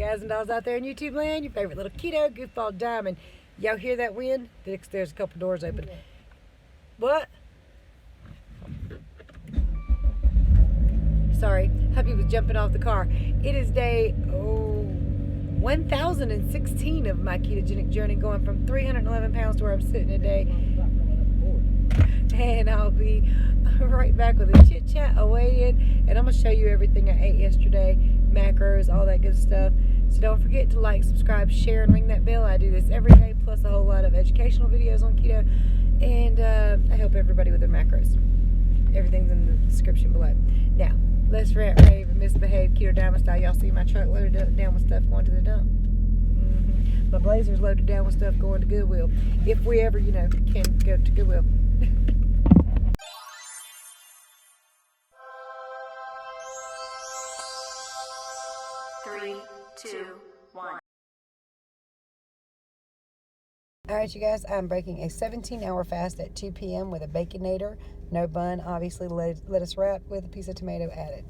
guys and dolls out there in YouTube land, your favorite little keto goofball Diamond. Y'all hear that wind? There's a couple doors open. What? Sorry, Huppy was jumping off the car. It is day 1016 of my ketogenic journey, going from 311 pounds to where I'm sitting today. And I'll be right back with a chit chat awaited, and I'm gonna show you everything I ate yesterday, macros, all that good stuff. So don't forget to like, subscribe, share, and ring that bell. I do this every day, plus a whole lot of educational videos on keto, and I help everybody with their macros. Everything's in the description below. Now, let's rant, rave, and misbehave Keto Diamond style. Y'all see my truck loaded down with stuff going to the dump. My Blazer's loaded down with stuff going to Goodwill. If we ever, can go to Goodwill. 3, 2, 1. Alright, you guys, I'm breaking a 17-hour fast at 2 p.m. with a Baconator, no bun, obviously lettuce wrap with a piece of tomato added.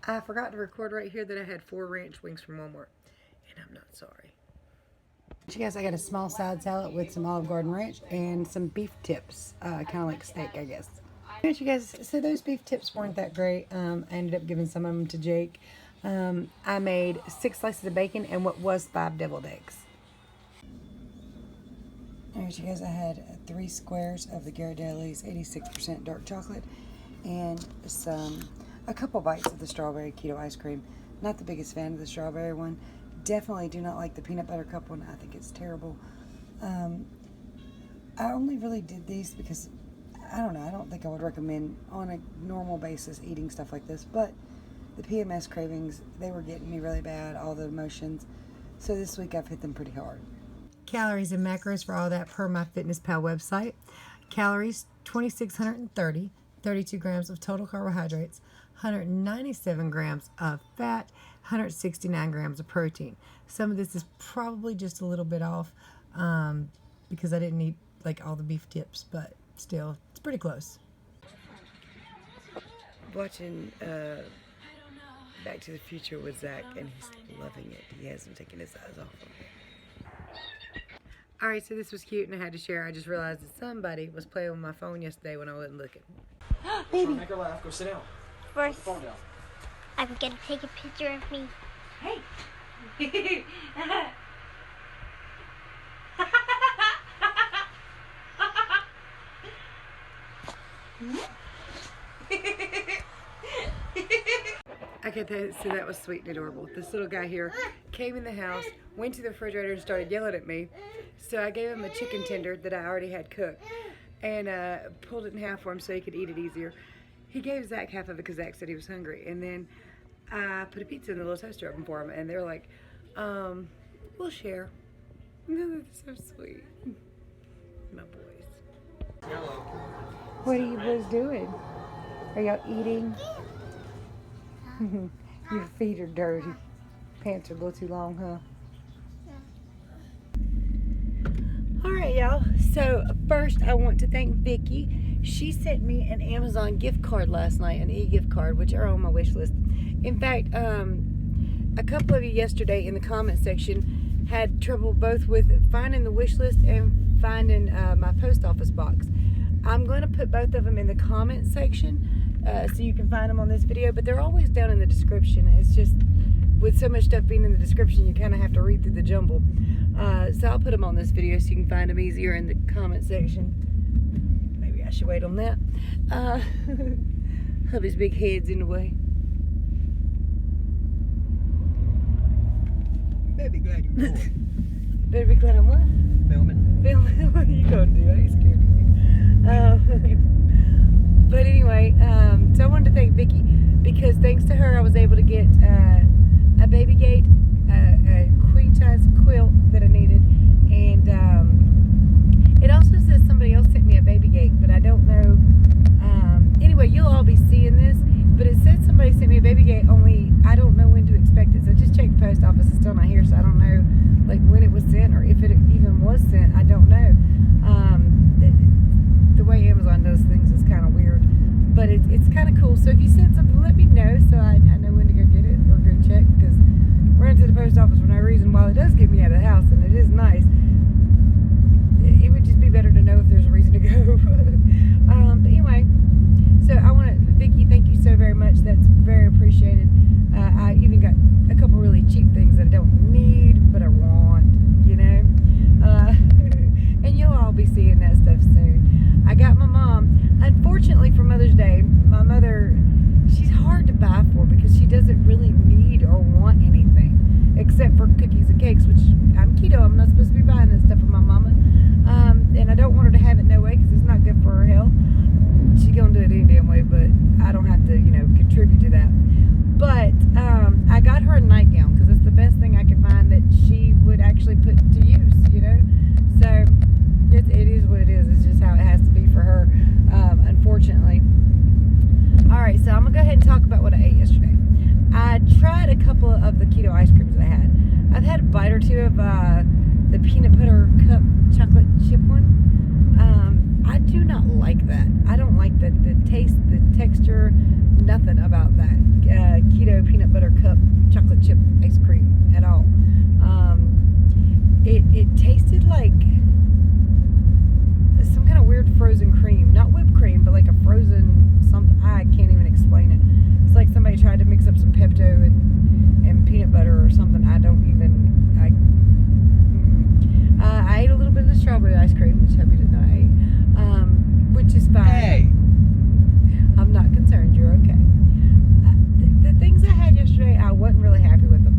I forgot to record right here that I had 4 ranch wings from Walmart, and I'm not sorry. You guys, I got a small side salad with some Olive Garden ranch and some beef tips, kind of like steak, I guess. Alright, you guys, so those beef tips weren't that great. I ended up giving some of them to Jake. I made 6 slices of bacon and what was 5 deviled eggs. Alright, you guys, I had 3 squares of the Ghirardelli's 86% dark chocolate and a couple bites of the strawberry keto ice cream. Not the biggest fan of the strawberry one. Definitely do not like the peanut butter cup one. I think it's terrible. I only really did these because, I don't know, I don't think I would recommend on a normal basis eating stuff like this, but the PMS cravings, they were getting me really bad, all the emotions. So this week I've hit them pretty hard. Calories and macros for all that per MyFitnessPal website. Calories, 2,630, 32 grams of total carbohydrates, 197 grams of fat, 169 grams of protein. Some of this is probably just a little bit off because I didn't eat like all the beef tips, but still, it's pretty close. Watching Back to the Future with Zach, and he's loving it. He hasn't taken his eyes off of it. Alright, so this was cute and I had to share. I just realized that somebody was playing with my phone yesterday when I wasn't looking. Baby. Make her laugh. Go sit down. First, Put the phone down. I'm gonna take a picture of me. Hey. Okay, so that was sweet and adorable. This little guy here came in the house, went to the refrigerator and started yelling at me. So I gave him a chicken tender that I already had cooked and pulled it in half for him so he could eat it easier. He gave Zach half of it because Zach said he was hungry. And then I put a pizza in the little toaster oven for him, and they're like, we'll share. That's so sweet. My boys. What are you boys doing? Are y'all eating? Your feet are dirty. Pants are a little too long, huh? Alright, y'all. So first I want to thank Vicky. She sent me an Amazon gift card last night, an e-gift card, which are on my wish list. In fact, a couple of you yesterday in the comment section had trouble both with finding the wish list and finding my post office box. I'm going to put both of them in the comment section so you can find them on this video, but they're always down in the description. It's just, with so much stuff being in the description, you kind of have to read through the jumble. So I'll put them on this video so you can find them easier in the comment section. Maybe I should wait on that. Hubby's big head's in the way. Better be glad you're recording. Better be glad I'm what? Filming. Filming? What are you going to do? I ain't scared of you. But anyway, so I wanted to thank Vicky because thanks to her I was able to get a baby gate, a queen size quilt that I needed, and it also says somebody else sent me a baby gate, but I don't know. Anyway, you'll all be seeing this, but it said somebody sent me a baby gate, only I don't know when to expect it. So just check the post office, it's still not here, so I don't know like when it was sent or if it even was sent. I don't know. The way Amazon does things is kind of weird, but it's kind of cool. So if you send something, let me know so I know when to go get it or go check, because running to the post office while it does get me out of the house, and it is nice, it would just be better to know if there's a reason to go. But anyway, so I want to, Vicki, thank you so very much. That's very appreciated. I even got a couple really cheap things that I don't need, but I want, you know. And you'll all be seeing that stuff soon. I got my mom, unfortunately for Mother's Day, my mother, she's hard to buy for because she doesn't really need or want anything except for cookies and cakes, which I'm keto. I'm not supposed to be buying this stuff for my mama. And I don't want her to have it no way because it's not good for her health. She's going to do it any damn way, but I don't have to, you know, contribute to that. But I got her a nightgown because it's the best thing I could find that she would actually put to use, you know. So it is what it is. It's just how it has to be for her, unfortunately. All right, so I'm going to go ahead and talk about what I ate yesterday. I tried a couple of the keto ice creams that I had. I've had a bite or two of the peanut butter cup chocolate chip one. I do not like that. I don't like the taste, the texture, nothing about that keto peanut butter cup chocolate chip ice cream at all. It tasted like some kind of weird frozen cream, not whipped cream, but like a frozen something. I can't even explain it. It's like somebody tried to mix up some Pepto and peanut butter or something. I don't even. I ate a little bit of the strawberry ice cream, which Happy did not eat, which is fine. Hey. I'm not concerned. You're okay. The things I had yesterday, I wasn't really happy with them.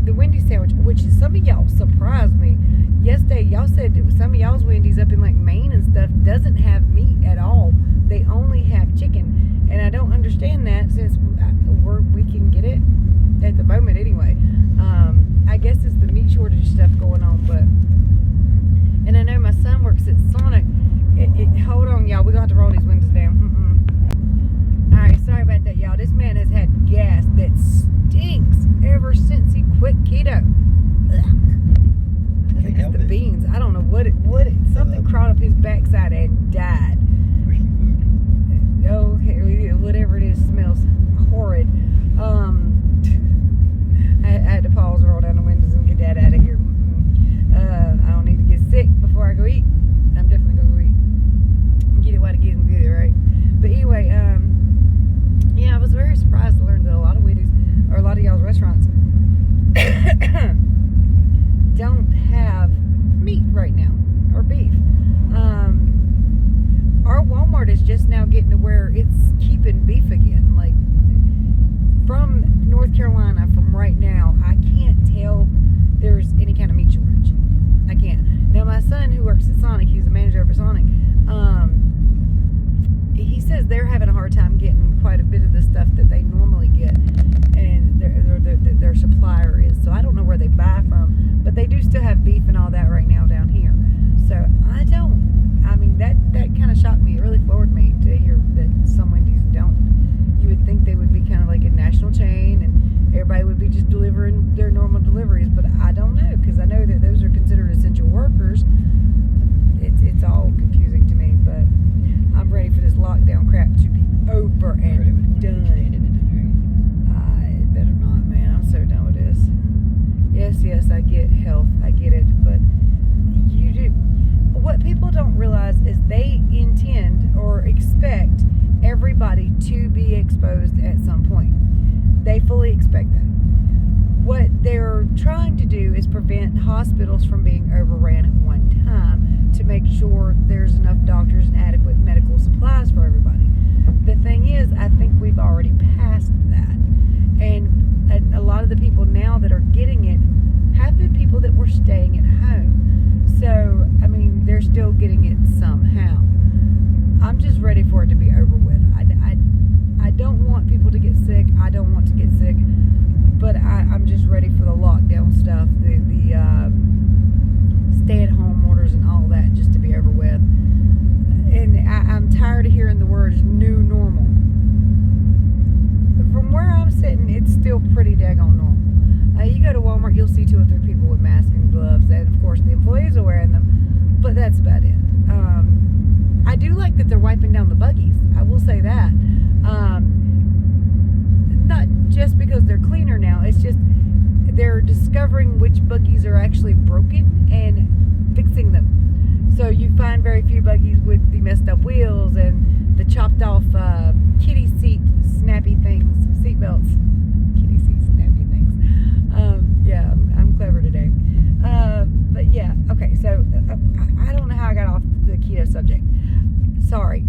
The Wendy's sandwich, which some of y'all surprised me. Yesterday, y'all said some of y'all's Wendy's up in like Maine and stuff doesn't have meat at all. They only have chicken, and I don't understand that since we can get it at the moment anyway. I guess it's the meat shortage stuff going on, but and I know my son works at Sonic. Hold on, y'all. We're gonna have to roll these windows down. All right, sorry about that, y'all. This man has had gas that stinks ever since he quit keto. Ugh. I think it's the beans. I don't know what it something crawled up his backside and died. Oh, whatever it is, smells horrid. I had to pause and roll down the windows and get that out of here. I don't need to get sick before I go eat. I'm definitely gonna go eat. Get it while it gets good, right? But anyway, yeah, I was very surprised to learn that a lot of Wendy's or a lot of y'all's restaurants don't have meat right now or beef. Our Walmart is just now getting to where it's keeping beef again. Like from North Carolina, from right now, I can't tell there's any kind of meat shortage. I can't. Now my son who works at Sonic, he's a manager over Sonic, he says they're having a hard time getting quite a bit of the stuff that they normally get, and their supplier is. So I don't know where they buy from, but they do still have beef and all that right now down here. So I mean that kind of shocked me. It really floored me to hear that some Wendy's don't. You would think they would be kind of like a national chain and everybody would be just delivering their normal deliveries, but I don't know, because I know that those are considered essential workers. It's all confusing to me, but I'm ready for this lockdown crap to be over and done. It better not, man. I'm so done with this. Yes, I get health. I get it, but you do. What people don't realize is they intend or expect everybody to be exposed at some point. They fully expect that. What they're trying to do is prevent hospitals from being overran at one time to make sure there's enough doctors and adequate medical supplies for everybody. The thing is, I think we've already passed that. And a lot of the people now that are getting it have been people that were staying at home. So, I mean, they're still getting it somehow. I'm just ready for it to be over with. I don't want people to get sick. I don't want to get sick. But I'm just ready for the lockdown stuff, the stay-at-home orders and all that just to be over with. And I'm tired of hearing the words new normal. But from where I'm sitting, it's still pretty daggone normal. You go to Walmart, you'll see 2 or 3 people with masks and gloves, and of course the employees are wearing them, but that's about it. I do like that they're wiping down the buggies. I will say that. Not just because they're cleaner now, it's just they're discovering which buggies are actually broken and fixing them. So you find very few buggies with the messed up wheels and the chopped off kitty seat snappy things, seat belts. Kitty seat snappy things. Yeah, I'm clever today. But yeah, okay, so I don't know how I got off the keto subject. Sorry.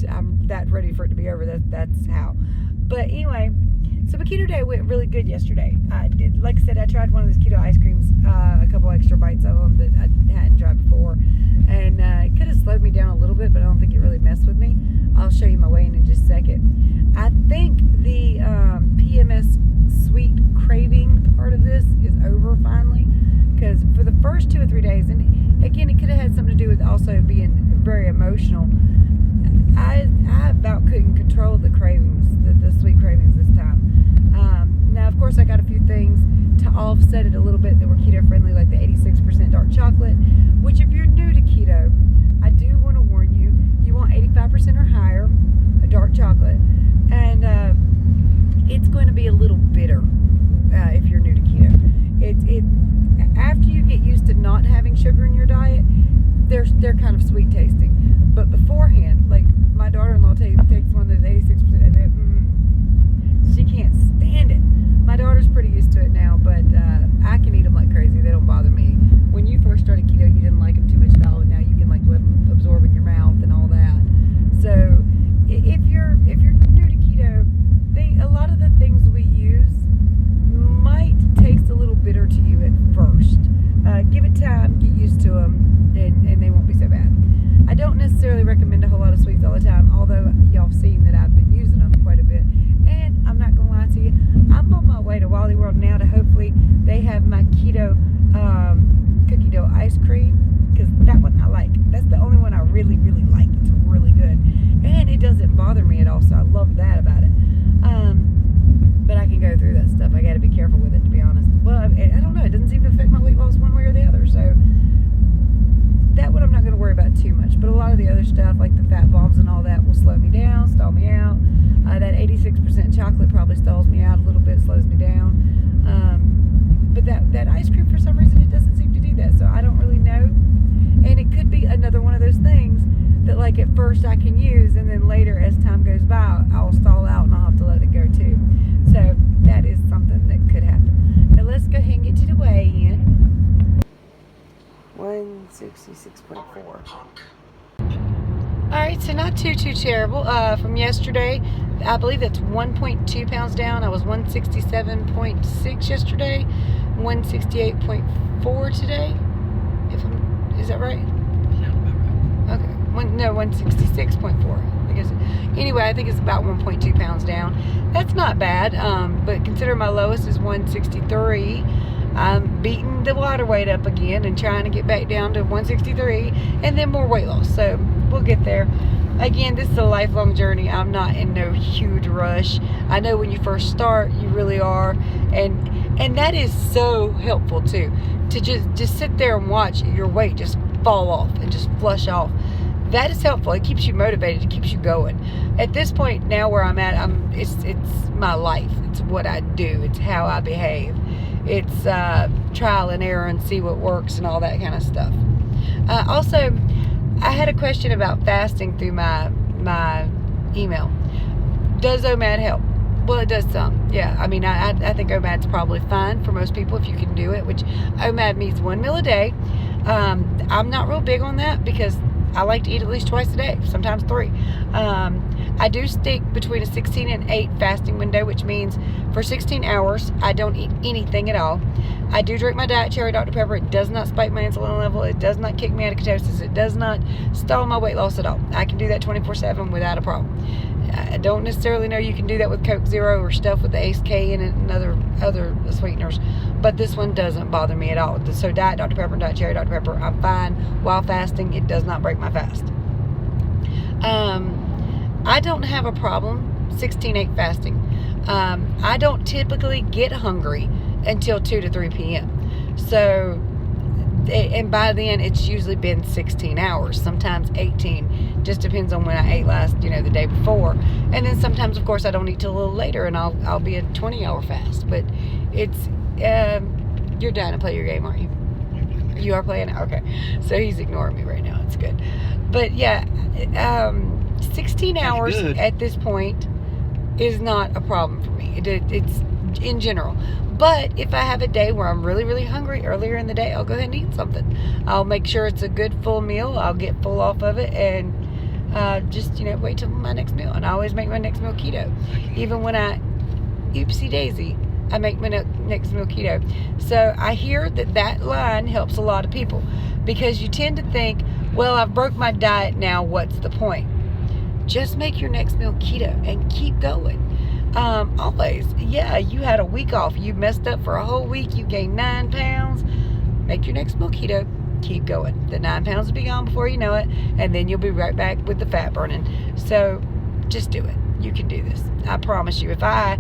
I'm that ready for it to be over. That's how. But anyway, so my keto day went really good yesterday. I did, like I said, I tried one of those keto ice creams, a couple extra bites of them that I hadn't tried before, and it could have slowed me down a little bit, but I don't think it really messed with me. I'll show you my weigh-in in just a second. I think the PMS sweet craving part of this is over finally, because for the first 2 or 3 days, and again, it could have had something to do with also being very emotional. I about couldn't control the cravings, the sweet cravings this time. Now, of course, I got a few things to offset it a little bit that were keto friendly, like the 86% dark chocolate, which if you're new to keto, I do want to warn you, you want 85% or higher, a dark chocolate, and it's going to be a little bitter if you're new to keto. It after you get used to not having sugar in your diet, they're kind of sweet tasting. But beforehand, like my daughter-in-law takes one that's 86%, and she can't stand it. My daughter's pretty used to it now, but I can eat them like crazy. They don't bother me. When you first started keto, you didn't like them too much at all, and now you can like let them absorb in your mouth and all that. So if you're new to keto, a lot of the things we use might taste a little bitter to you at first. Give it time, get used to them, and they won't be so bad. I don't necessarily recommend a whole lot of sweets all the time, although y'all have seen that I've been using them quite a bit. And I'm not going to lie to you, I'm on my way to Wally World now to hopefully they have my keto cookie dough ice cream, because that one I like. That's the only one I really, really like. It's really good. And it doesn't bother me at all, so I love that about it. But I can go through that stuff. I got to be careful with it, to be honest. Well, I don't know. It doesn't seem to affect my weight loss one way or the other, so that one I'm not going to worry about too much. But a lot of the other stuff, like the fat bombs and all that, will slow me down, stall me out. That 86% chocolate probably stalls me out a little bit, slows me down. But that ice cream, for some reason, it doesn't seem to do that. So I don't really know. And it could be another one of those things that, like, at first I can use, and then later, as time goes by, I'll stall out and I'll have to let it go too. So that is something that could happen. Now let's go ahead and get to the weigh-in. 166.4. Alright, so not too terrible. From yesterday, I believe that's 1.2 pounds down. I was 167.6 yesterday, 168.4 today. Is that right? Okay. 166.4. I guess. Anyway, I think it's about 1.2 pounds down. That's not bad. But consider my lowest is 163. I'm beating the water weight up again and trying to get back down to 163 and then more weight loss. So we'll get there. Again, this is a lifelong journey. I'm not in no huge rush. I know when you first start, you really are. And that is so helpful too. To just sit there and watch your weight just fall off and just flush off. That is helpful. It keeps you motivated. It keeps you going. At this point now where I'm at, it's my life. It's what I do. It's how I behave. It's trial and error and see what works and all that kind of stuff. Also, I had a question about fasting through my email. Does OMAD help? Well, it does some. Yeah, I mean, I think OMAD's probably fine for most people if you can do it, which OMAD means 1 meal a day. I'm not real big on that because I like to eat at least twice a day, sometimes 3. I do stick between a 16 and 8 fasting window, which means for 16 hours, I don't eat anything at all. I do drink my diet cherry Dr. Pepper. It does not spike my insulin level. It does not kick me out of ketosis. It does not stall my weight loss at all. I can do that 24/7 without a problem. I don't necessarily know you can do that with Coke Zero or stuff with the Ace K in it and other sweeteners, but this one doesn't bother me at all. So Diet Dr. Pepper and Diet Cherry Dr. Pepper, I'm fine while fasting. It does not break my fast. I don't have a problem 16/8 fasting. I don't typically get hungry until 2 to 3 p.m. So and by then it's usually been 16 hours, sometimes 18. Just depends on when I ate last, the day before. And then sometimes, of course, I don't eat till a little later, and I'll be a 20-hour fast. But it's you're dying to play your game, aren't you? You are playing it? Okay. So he's ignoring me right now. It's good. But yeah, 16 hours at this point is not a problem for me. It's in general. But if I have a day where I'm really, really hungry earlier in the day, I'll go ahead and eat something. I'll make sure it's a good full meal. I'll get full off of it and just, wait till my next meal. And I always make my next meal keto. Even when oopsie daisy, I make my next meal keto. So I hear that line helps a lot of people, because you tend to think, well, I've broke my diet now, what's the point? Just make your next meal keto and keep going. Always. Yeah, you had a week off. You messed up for a whole week. You gained 9 pounds. Make your next meal keto. Keep going. The 9 pounds will be gone before you know it, and then you'll be right back with the fat burning. So just do it. You can do this. I promise you. If I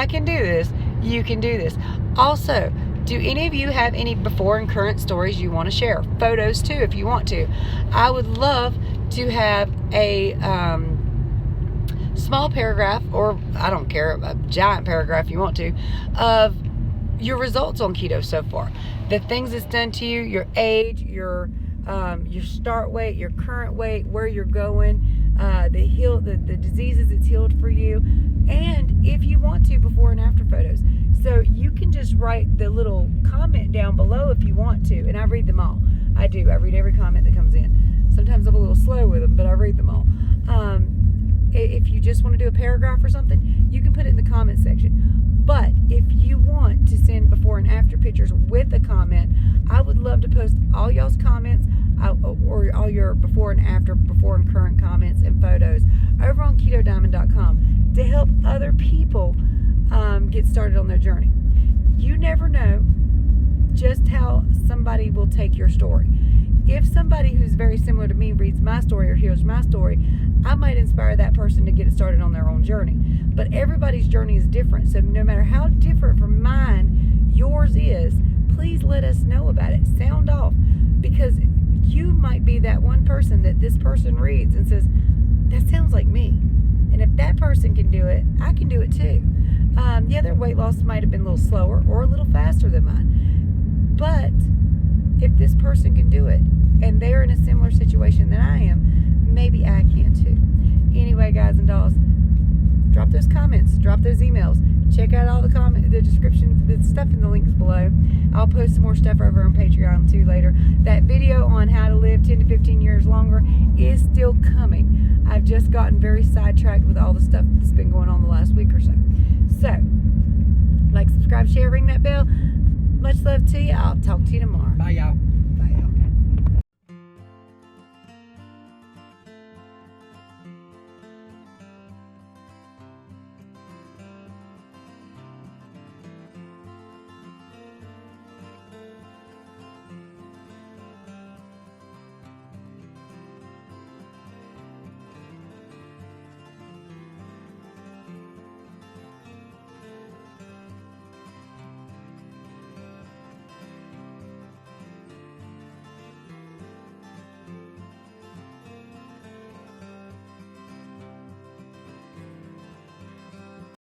can do this, you can do this. Also, do any of you have any before and current stories you want to share? Photos too, if you want to. I would love to have a small paragraph, or I don't care, a giant paragraph if you want to, of your results on keto so far. The things it's done to you, your age, your start weight, your current weight, where you're going, the diseases it's healed for you, and if you want to, before and after photos. So you can just write the little comment down below if you want to, and I read them all. I do. I read every comment that comes in. Sometimes I'm a little slow with them, but I read them all. If you just want to do a paragraph or something, you can put it in the comment section. But if you want to send before and after pictures with a comment, I would love to post all y'all's comments or all your before and current comments and photos over on KetoDiamond.com to help other people get started on their journey. You never know just how somebody will take your story. If somebody who's very similar to me reads my story or hears my story, I might inspire that person to get it started on their own journey. But everybody's journey is different. So no matter how different from mine yours is, please let us know about it. Sound off. Because you might be that one person that this person reads and says, that sounds like me. And if that person can do it, I can do it too. Their weight loss might have been a little slower or a little faster than mine. But if this person can do it and they're in a similar situation than I am, maybe I can too. Anyway, guys and dolls, drop those comments, drop those emails. Check out all the description, the stuff in the links below. I'll post some more stuff over on Patreon too later. That video on how to live 10 to 15 years longer is still coming. I've just gotten very sidetracked with all the stuff that's been going on the last week or so. So, like, subscribe, share, ring that bell. Much love to you. I'll talk to you tomorrow. Bye, y'all.